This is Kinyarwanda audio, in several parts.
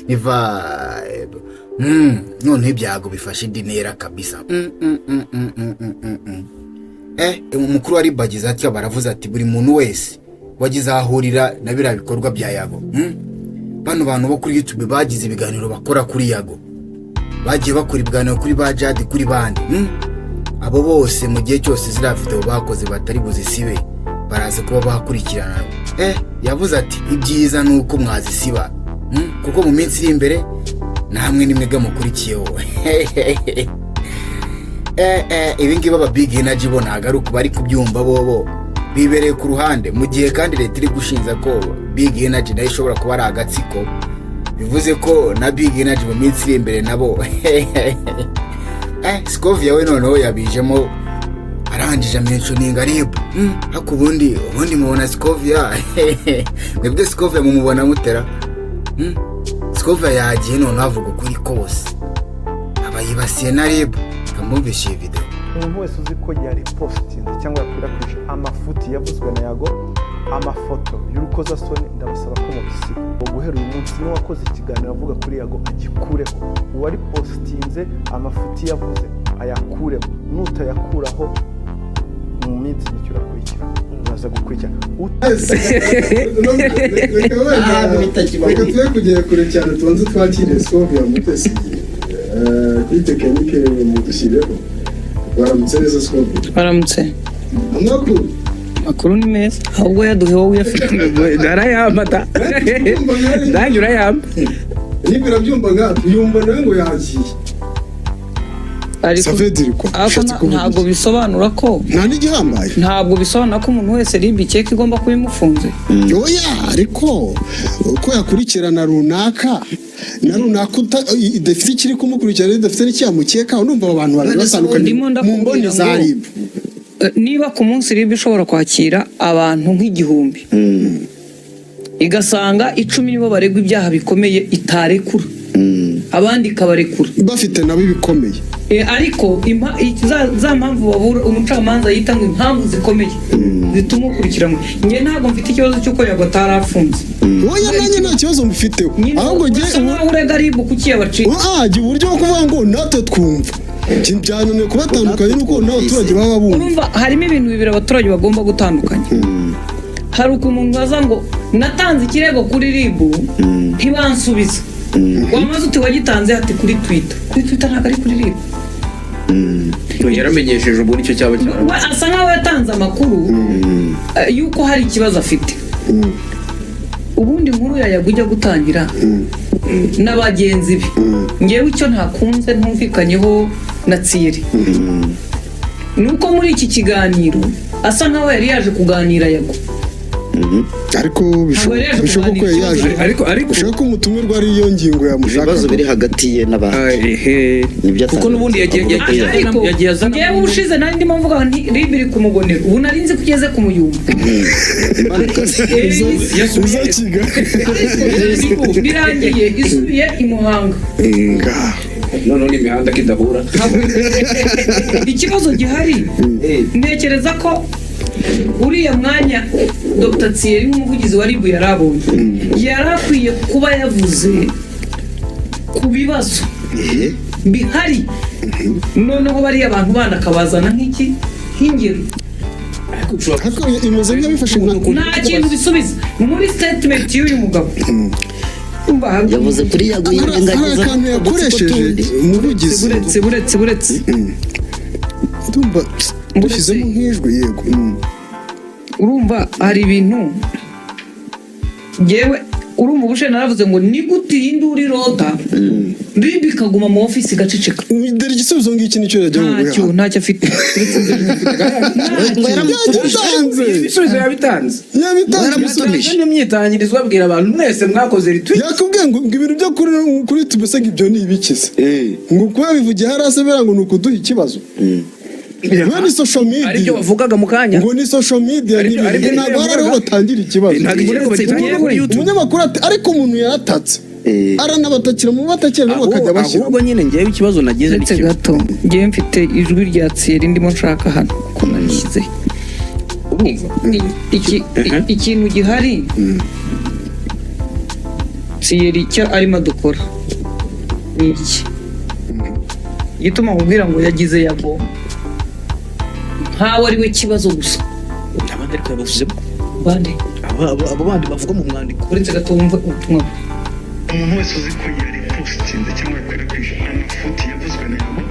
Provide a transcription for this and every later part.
ni vibe. None ibyago bifashe indi ntera kabisa. Umukuru wa RIB agize ati baravuze ati buri muntu wese wagize ahurira na biriya bikorwa bya Yago. Bano bantu bo kuri YouTube bagize ibiganiro bakora kuri Yago, bagiye bakora ibiganiro kuri ba Jad, kuri bandi. Abo bose mu gihe cyose zira video bakoze batari buzisibe baraza kuba bakurikirana. Yavuze ati ibyiza nuko mwazisiba, kuko mu minsi iri imbere namwe nimwega mukurikiyeho. Ibi ngibi aba Big Energy bo nagaruka bari kubyumva bobo bibereye ku ruhande, mu gihe kandi leta iri gushinza ko Big Energy nayo ishobora kuba ari agatsiko. Bivuze ko na Big Energy mu minsi iri imbere nabo Scovia we noneho yabijemo arangije amentioninga RIB. Hako ubundi mubona Scovia mwebwe Scovia mumubona mutera. Scovia yagiye noneho avuga ukuri kose abayibasiye na RIB. Kamubishe video umuntu wese uzi ko yari postinze cyangwa yakwirakwije amafuti yavuzwe na Yago, amafoto y'urukozasoni, ndabasaba ko mubisiba. Guhera uyu munsi ni wakoze ikiganiro avuga kuri Yago agikureho. Uwari postinze amafuti yavuze ayakureho, nutayakuraho mu minsi mike urakurikira, uraza gukurikira. Reka tuve kugera kure cyane, tubanze twakire Scovia Mutesi kuri tekinike mudushireho. Baramutse neza Scovia? Baramutse. Amakuru ni meza, ahubwo yaduhe wowe uyafite narayamata nanjye urayamba. Niba urabyumva ngaho uyumva nawe ngo yagiye, ariko ntabwo bisobanura ko nta n'igihambaye, ntabwo bisobanura ko umuntu wese RIB ikeka igomba kuba imufunze. Oya, ariko uko yakurikirana runaka na runaka idafite ikiri kumukurikirana, idafite n'icyamukekaho, numva abo bantu bari batandukanye mu mboni za RIB. Niba ku munsi RIB ishobora kwakira abantu nk'igihumbi, igasanga 10 nibo baregwa ibyaha bikomeye itarekura, abandi ikabarekura bafite nabo ibikomeye. Ariko za mpamvu babura umucamanza yita ngo impamvu zikomeye zituma ukurikiranwa. Nge ntabwo mfite ikibazo cy'uko Yago atarafunze. Oya, nanjye nta kibazo mufiteho, ahubwo nge urega RIB kuki yabaciye. Jya uburyo bwo kuvuga ngo natwe twumva byananiye kubatandukanya n'uko n'abaturage baba bumva. Urumva harimo ibintu bibiri abaturage bagomba gutandukanya. Hari umuntu waza ngo natanze ikirego kuri RIB ntibansubiza. Wamaze uti wagitanze ati kuri Twitter ntabwo ari kuri RIB. Yaramenyesheje ubu nicyo cyaba cyane. Asa nkaho yatanze amakuru yuko hari ikibazo afite. Ubundi nkuru yajya gutangira n'abagenzi be. Ngewe icyo ntakunze ntumvikanyeho na Thierry nuko muri iki kiganiro asa nkaho yari yaje kuganira Yago, ariko bishoboka ko yaje, ariko ushaka umutumirwa ari iyo ngingo yamushaka. Ibibazo biri hagati ye n'abantu nibyo kuko nubundi yagiye azana. Ngewe ushize nari ndimo mvuga nti RIB iri kumugonera, ubu nari nzi kugeze ku muyumba. Birangiye isubiye i Muhanga. None n'imihanda kidahura. Ikibazo gihari ntekereza ko uriya mwanya Dr. Thierry nk'umuvugizi wa RIB yarabonye yarakwiye kuba yavuze ku bibazo bihari, noneho bari abantu bana kabazana nk'ingero. Ariko imeze nk'abifashe nta kintu bisubiza muri statement y'uyu mugabo. Yavuze kuri Yago yirengagiza akantu yakoresheje umuvugizi. Buretse ndumva dushyizemo nk'ijwi. Yego, urumva hari ibintu ngewe urumva ubushe naravuze ngo ni gute induri rota RIB ikaguma mu office igaceceka. Dore igisubizo ngiki nicyo yajya ngo ntacyo afite. Ibisubizo yabitanze yaramutumije n'imyitangirizwa abwira abantu mwese mwakoze retweet. Yakubwiye ngo ibintu byo kuri tubese ngibyo ni ibikize ngo kuba bivugiye harasebera ngo nukuduha ikibazo. Ngo ni social media, ariko bavugaga mu kanya ngo ni social media, ntabwo hariho batangira ikibazo. Umunyamakuru ati ariko umuntu yaratatse aranabatakira mu batakira nabo bakajya bashyira. Ahubwo nyine ngewe ikibazo nagize ndetse gato ngewe mfite ijwi rya Thierry ndimo nshaka hano ko narishyize. Ikintu gihari Thierry icyo arimo dukora ni iki gituma nkubwira ngo yagize Yago nkawe ari we kibazo gusa abandi ariko yabavuzemo bande abo bandi bavuga mu mwandiko uretse gato wumve ubutumwa umuntu wese uzi ko yari positinze cyangwa yakwirakwije amafoto yavuzwe na Yago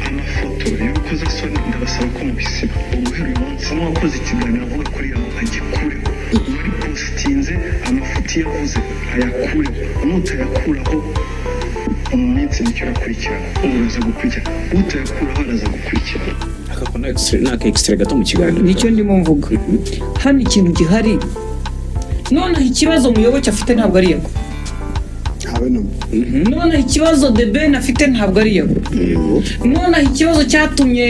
amafoto y'urukozasoni ndabasaba ko mubisiba uguhera uyu munsi n'uwakoze ikiganiro avuga kuri Yago agikureho uwari positinze amafoto yavuze ayakureho nutayakuraho mu minsi nicyo arakurikirana uraza gukurikirana utayakuraho araza gukurikirana akakona extra gato mu kiganiro nicyo ndimo mvuga hano ikintu gihari noneho ikibazo Muyoboke afite ntabwo ari Yago noneho ikibazo The Ben afite ntabwo ari Yago noneho ikibazo cyatumye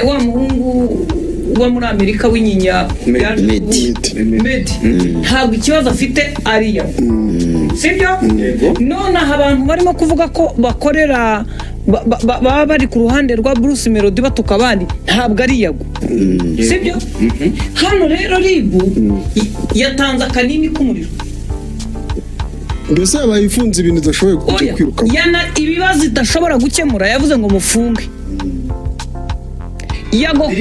wa muhungu wa muri Amerika w'inyinya Meddy ntabwo ikibazo afite ari Yago sibyo noneho abantu barimo kuvuga ko bakorera baba bari ku ruhande rwa Bruce Melody batuka abandi ntabwo ari Yago sibyo hano rero Ribu yatanze akanini k'umuriro mbese yabaye ifunze ibintu idashoboye kujya kwiruka ibibazo idashobora gukemura yavuze ngo mufunge Yago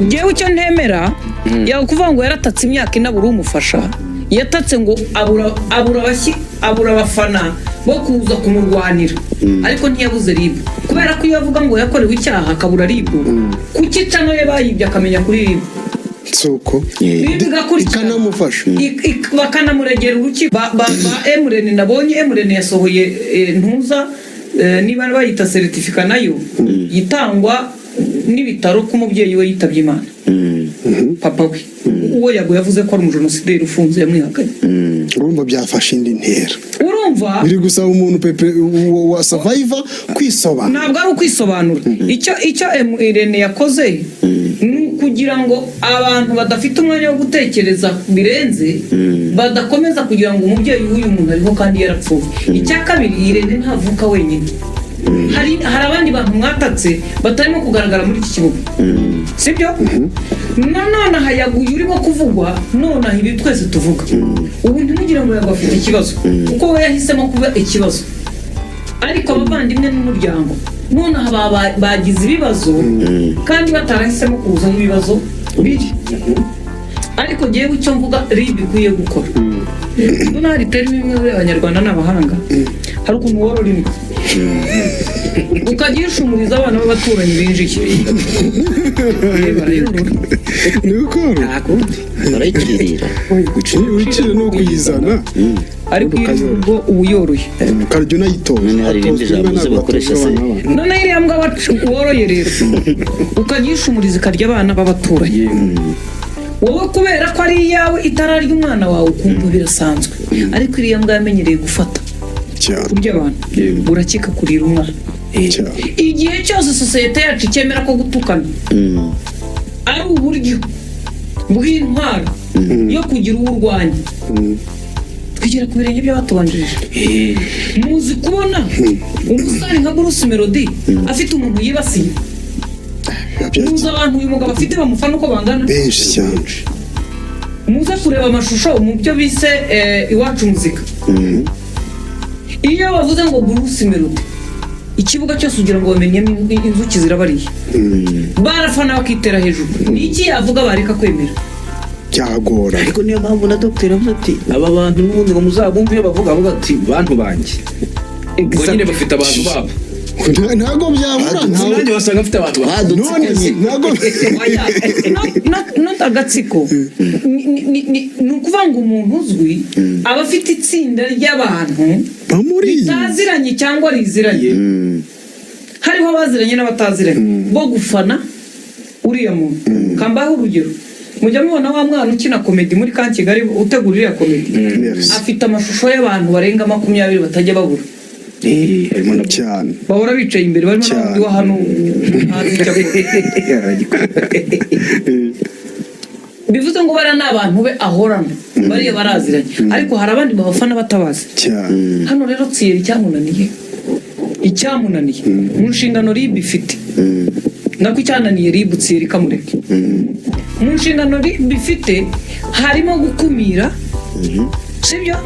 ngewe icyo ntemera Yago kuvuga ngo yaratatse imyaka inabura umufasha yatatse ngo abura abafana bo kuza kumurwanira ariko ntiyabuze Ribu kubera ko iyo avuga ngo yakorewe icyaha akabura Ribu kuki cano ye bayibye akamenya kuri Ribu soko ikanamufasha bakanamuregera urukiko ba Emurene nabonye Emurene yasohoye ntuza niba bayita certificat nayo yitangwa n'ibitaro k'umubyeyi we yitabye Imana papa we uwo Yago yavuze ko ari umujenosideri ufunze yamwihakanye urumva byafashe indi ntera urumva biri gusaba umuntu pepe wa survivor kwisobanura ntabwo ari ukwisobanura icyo Emurene yakoze kugira ngo abantu badafite umwanya wo gutekereza birenze badakomeza kugira ngo umubyeyi w'uyu muntu ariho kandi yarapfuye icya kabiri Irene ntavuka wenyine hari abandi bantu mwatatse batarimo kugaragara muri iki kibuga sibyo none hayaguye urimo kuvugwa none ibi twese tuvuga ubu ntimugire ngo Yago afite ikibazo kuko we yahisemo kuba ikibazo ariko abavandimwe n'umuryango none bagize ibibazo kandi batarahisemo kuzana ibibazo biri ariko ngewe icyo mvuga Ribu ikwiye gukora none hari teri bimwe abanyarwanda n'abahanga hari ukuntu worora imbwa ukagishumuriza abana b'abaturanyi binjiye barayorora ni ukora barayikirira wicire no kuyizana ariko iyo ubwo ubu yoroye ukarya unayitora none hari ibindi jambo ze bakoresha se none iriya mbwa woroye rero ukagishumuriza ikarya abana b'abaturanyi wowe kubera ko ari iyawe itararya umwana wawe ukumva birasanzwe ariko iriya mbwa yamenyereye gufata kurya abantu urakeka kurira umwana igihe cyose sosiyete yacu ikemera ko gutukana ari uburyo bw'intwaro yo kugira uwo urwanya twigera ku birenge by'abatubanjirije muzi kubona umusore nka Bruce Melody afite umuntu yibasiye muzi abantu uyu mugabo afite bamufana uko bangana benshi cyane muze kureba amashusho mu byo bise iwacu muzika iyo bavuze ngo Bruce Melody ikibuga cyose ugira ngo bamenye inzuki zirabariye barafana bakitera hejuru niki yavuga bareka kwemera cyagora ariko niyo mpamvu na Dr. avuga ati aba bantu n'ubundi ngo muzabumve iyo bavuga ati bantu banjye ngo nyine bafite abantu babo ntago byabura nanjye wasanga afite abantu badutsikanye ntago agatsiko ni ukuvuga ngo umuntu uzwi aba afite itsinda ry'abantu ritaziranye cyangwa riziranye hariho abaziranye n'abataziranye bo gufana uriya muntu kambaho urugero mujya mubona wa mwana ukina komedi muri ka Kigali utegura iriya komedi afite amashusho y'abantu barenga 20 batajya babura cyane bahora bicaye imbere barimo n'abandi wa hano ntazi icyo bivuze ngo bara n'abantu be ahorana bariya baraziranye ariko hari abandi babafana batabazi hano rero Thierry icyamunaniye mu nshingano Ribu ifite nako icyananiye Ribu Thierry kamureke mu nshingano Ribu ifite harimo gukumira sibyo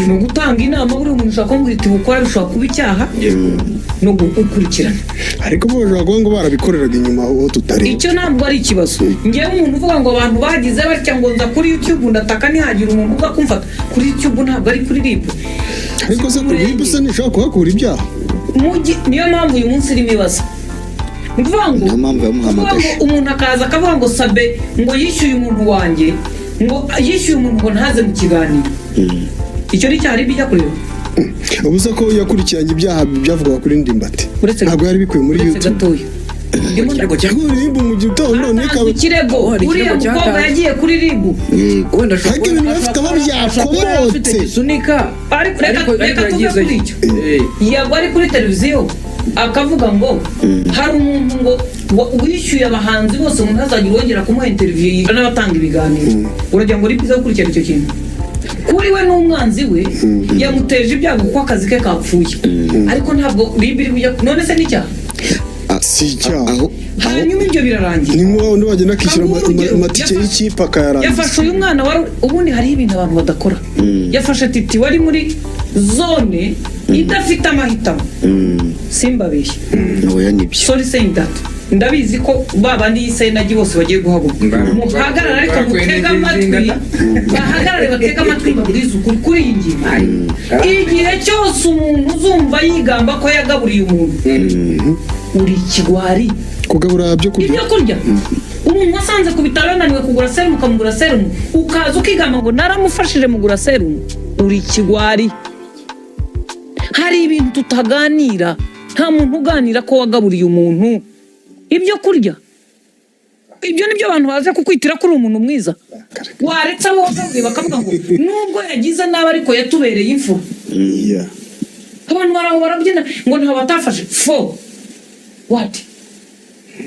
ni ugutanga inama buri muntu ushobora kumubwira iti bukora bishobora kuba icyaha no gukurikirana ariko bo bashobora kuba ngo barabikoreraga inyuma aho tutari icyo ntabwo ari ikibazo ngewe umuntu uvuga ngo abantu bagize batya ngo nza kuri YouTube ndataka ntihagira umuntu uza kumfata kuri YouTube ntabwo ari kuri RIB ariko se kuri RIB se ntishobora kuhakura ibyaha niyo mpamvu uyu munsi irimo ibibazo ni ukuvuga ngo niyo mpamvu yamuhamagaje umuntu akaza akavuga ngo Sabe ngo yishyuye umuntu wanjye ngo yishyuye umuntu ngo ntaze mu kiganiro icyo ni cyari bijya kureba ubuze ko yakurikiranye ibyaha byavugwa kuri Ndimbati ntabwo yari bikwiye muri YouTube cyangwa RIB mu gitondo nikawe ikirego uriya mukobwa yagiye kuri RIB wenda ariko ibintu bafite aho byakomotse sunika reka tuve kuri icyo yagwa ari kuri televiziyo akavuga ngo hari umuntu ngo wishyuye abahanzi bose umuntu azagira wongera kumuha interview n'abatanga ibiganiro uragira ngo RIB gukurikirana icyo kintu kuri we n'umwanzi we yamuteje ibyago kuko akazi ke kapfuye ariko ntabwo RIB iri bujya none se n'icyaha si icyaha hanyuma ibyo birarangira ni nk'uwo undi wagenda akishyura amatike y'ikipe akayarangiza yafashe uyu mwana ubundi hariho ibintu abantu badakora yafashe titi wari muri zone idafite amahitamo simbabeshye oya nibyo sorry saying that ndabizi ko babandi y'Isenagi bose bagiye guhaguruka muhagarara ariko mutega amatwi bahagarare batega amatwi babwize ukuri kuri iyi ngingo igihe cyose umuntu uzumva yigamba ko yagaburiye umuntu uri ikigwari kugabura byo kurya umuntu wasanze ku bitaro yananiwe kugura serumu ukamugura serumu ukaza ukigamba ngo naramufashije mugura serumu uri ikigwari hari ibintu tutaganira nta muntu uganira ko wagaburiye umuntu ibyo kurya ibyo nibyo abantu baze kukwitira kuri umuntu mwiza waretse abo wagaburiye bakavuga ngo nubwo yagize nabi ariko yatubereye imfura abantu baraho barabyina ngo nta batafashe fo what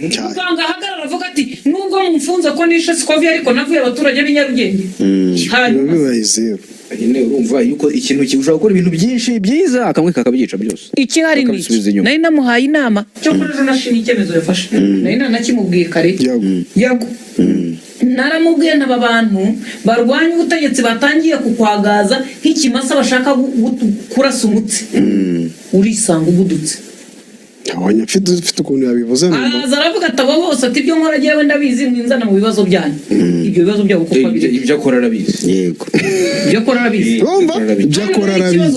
muganga ahagarara avuga ati nubwo mumfunze ko nishe sikovi ariko navuye abaturage b'i Nyarugenge hanyuma nyine urumva yuko ikintu ushobora gukora ibintu byinshi byiza akamwe kakabyica byose ikihari ni iki nari namuhaye inama cyo kuri ejo nashimye icyemezo yafashe nari nanakimubwiye kare yago naramubwiye n'aba bantu barwanya ubutegetsi batangiye kukwagaza nk'ikimasa bashaka kurasa umutsi urisanga ubudutse abonye afite ukuntu yabivuze araza aravuga ati abo bose ati ibyo nkora jyewe ndabizi mwinzana mu bibazo byanyu ibyo bibazo byabo kuko ibyo akora arabizi yego ibyo akora arabizi ibyo akora arabizi